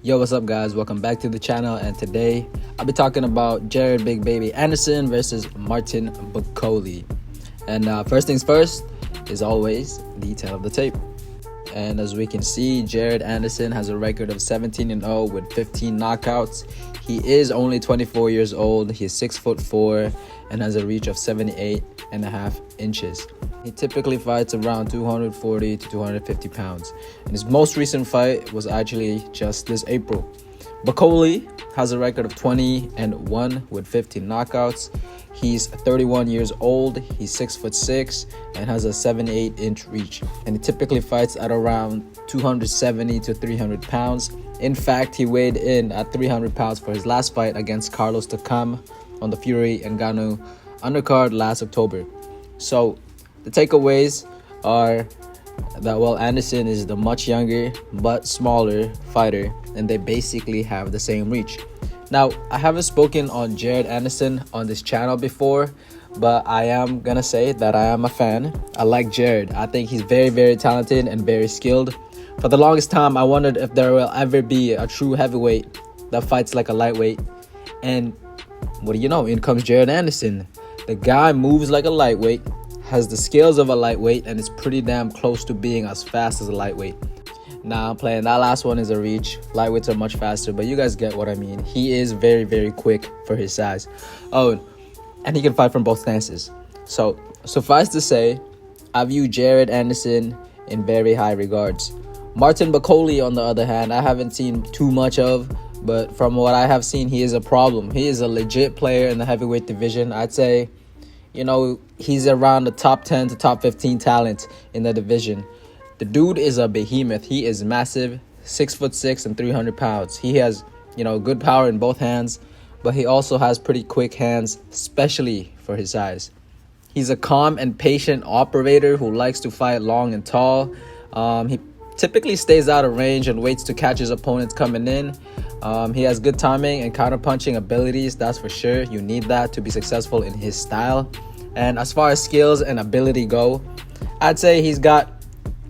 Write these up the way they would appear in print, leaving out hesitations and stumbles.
Yo, what's up guys? Welcome back to the channel, and today I'll be talking about Jared Big Baby Anderson versus Martin Bakole. And first things first is always the tale of the tape. And as we can see, Jared Anderson has a record of 17-0 with 15 knockouts. He is only 24 years old. He is 6'4" and has a reach of 78.5 inches. He typically fights around 240 to 250 pounds. And his most recent fight was actually just this April. Bakole has a record of 20-1 with 15 knockouts. He's 31 years old. He's 6'6" and has a 78-inch reach. And he typically fights at around 270 to 300 pounds. In fact, he weighed in at 300 pounds for his last fight against Carlos Takam on the Fury and Ngannou undercard last October. So the takeaways are that, well, Anderson is the much younger but smaller fighter, and they basically have the same reach. Now, I haven't spoken on Jared Anderson on this channel before, but I am gonna say that I am a fan. I like Jared. I think he's very, very talented and very skilled. For the longest time, I wondered if there will ever be a true heavyweight that fights like a lightweight. And what do you know? In comes Jared Anderson. The guy moves like a lightweight, has the skills of a lightweight, and is pretty damn close to being as fast as a lightweight. Nah, I'm playing. That last one is a reach. Lightweights are much faster, but you guys get what I mean. He is very, very quick for his size. Oh, and he can fight from both stances. So, suffice to say, I view Jared Anderson in very high regards. Martin Bakole, on the other hand, I haven't seen too much of, but from what I have seen, he is a problem. He is a legit player in the heavyweight division. I'd say, you know, he's around the top 10 to top 15 talent in the division. The dude is a behemoth. He is massive, 6'6" and 300 pounds. He has, good power in both hands, but he also has pretty quick hands, especially for his size. He's a calm and patient operator who likes to fight long and tall. He typically stays out of range and waits to catch his opponents coming in. He has good timing and counter-punching abilities, that's for sure. You need that to be successful in his style. And as far as skills and ability go, I'd say he's got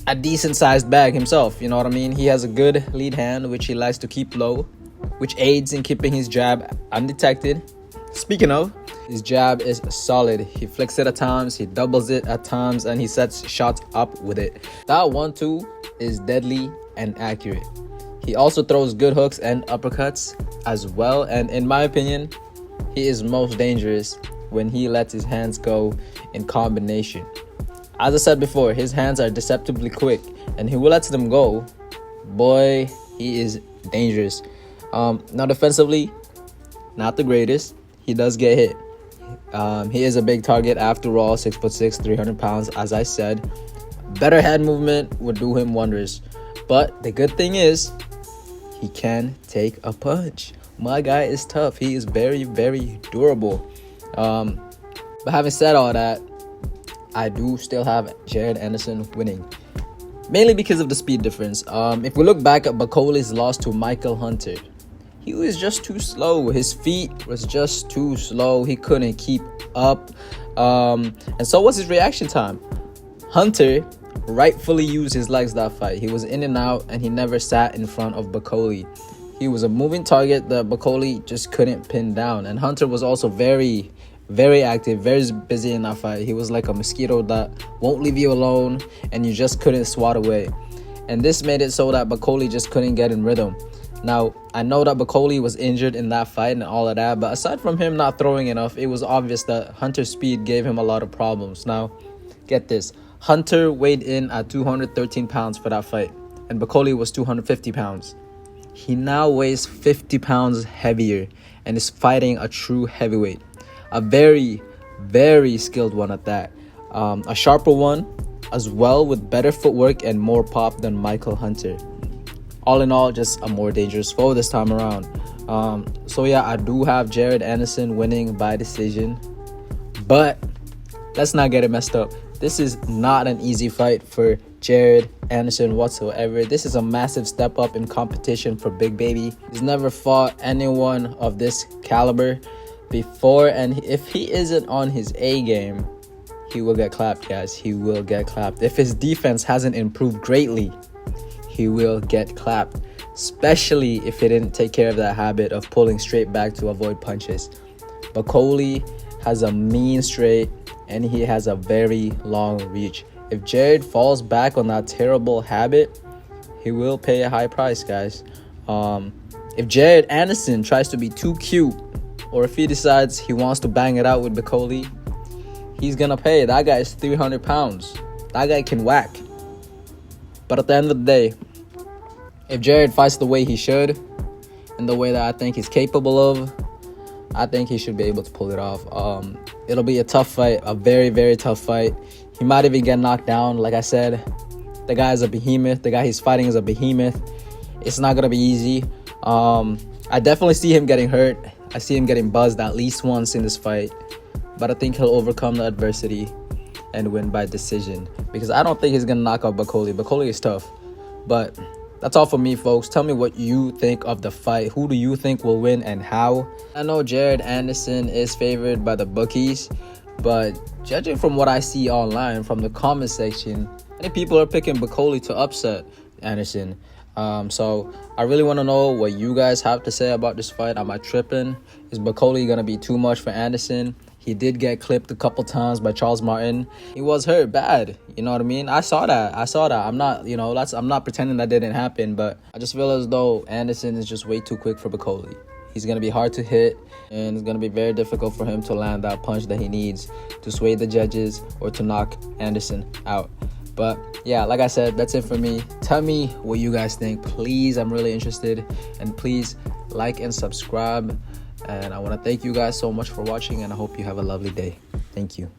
a decent-sized bag himself, you know what I mean? He has a good lead hand, which he likes to keep low, which aids in keeping his jab undetected. Speaking of, his jab is solid. He flicks it at times, he doubles it at times, and he sets shots up with it. That 1-2 is deadly and accurate. He also throws good hooks and uppercuts as well, and in my opinion, he is most dangerous when he lets his hands go in combination. As I said before, his hands are deceptively quick, and he will let them go. Boy, he is dangerous. Now defensively, not the greatest. He does get hit. He is a big target after all, 6'6", 300 pounds, as I said. Better head movement would do him wonders. But the good thing is, he can take a punch. My guy is tough. He is very, very durable. But having said all that, I do still have Jared Anderson winning, mainly because of the speed difference. If we look back at Bakole's loss to Michael Hunter, he was just too slow. His feet was just too slow. He couldn't keep up. And so was his reaction time. Hunter rightfully used his legs that fight. He was in and out, and he never sat in front of Bakole. He was a moving target that Bakole just couldn't pin down. And Hunter was also very, very active, very busy in that fight. He was like a mosquito that won't leave you alone, and you just couldn't swat away. And this made it so that Bakole just couldn't get in rhythm. Now, I know that Bakole was injured in that fight and all of that, but aside from him not throwing enough, it was obvious that Hunter's speed gave him a lot of problems. Now, get this. Hunter weighed in at 213 pounds for that fight, and Bakole was 250 pounds. He now weighs 50 pounds heavier and is fighting a true heavyweight. A very, very skilled one at that. A sharper one as well, with better footwork and more pop than Michael Hunter. All in all, just a more dangerous foe this time around. So yeah, I do have Jared Anderson winning by decision. But let's not get it messed up. This is not an easy fight for Jared Anderson whatsoever. This is a massive step up in competition for Big Baby. He's never fought anyone of this caliber before, and if he isn't on his A game, he will get clapped, guys. He will get clapped. If his defense hasn't improved greatly, he will get clapped. especially if he didn't take care of that habit of pulling straight back to avoid punches. Bakole has a mean straight and he has a very long reach. If Jared falls back on that terrible habit, he will pay a high price, guys. If Jared Anderson tries to be too cute, or if he decides he wants to bang it out with Bakole, he's gonna pay. That guy is 300 pounds. That guy can whack. But at the end of the day, if Jared fights the way he should, and the way that I think he's capable of, I think he should be able to pull it off. It'll be a tough fight, a very, very tough fight. He might even get knocked down. Like I said, the guy is a behemoth. The guy he's fighting is a behemoth. It's not gonna be easy. I definitely see him getting hurt. I see him getting buzzed at least once in this fight. But I think he'll overcome the adversity and win by decision. Because I don't think he's gonna knock out Bakole. Bakole is tough. But that's all for me, folks. Tell me what you think of the fight. Who do you think will win and how? I know Jared Anderson is favored by the bookies, but judging from what I see online from the comment section, many people are picking Bakole to upset Anderson. So I really want to know what you guys have to say about this fight. Am I tripping? Is Bakole gonna be too much for Anderson? He did get clipped a couple times by Charles Martin. He was hurt bad. You know what I mean? I saw that. I'm not, I'm not pretending that didn't happen, but I just feel as though Anderson is just way too quick for Bakole. He's going to be hard to hit, and it's going to be very difficult for him to land that punch that he needs to sway the judges or to knock Anderson out. But yeah, like I said, that's it for me. Tell me what you guys think. Please, I'm really interested. And please like and subscribe. And I want to thank you guys so much for watching, and I hope you have a lovely day. Thank you.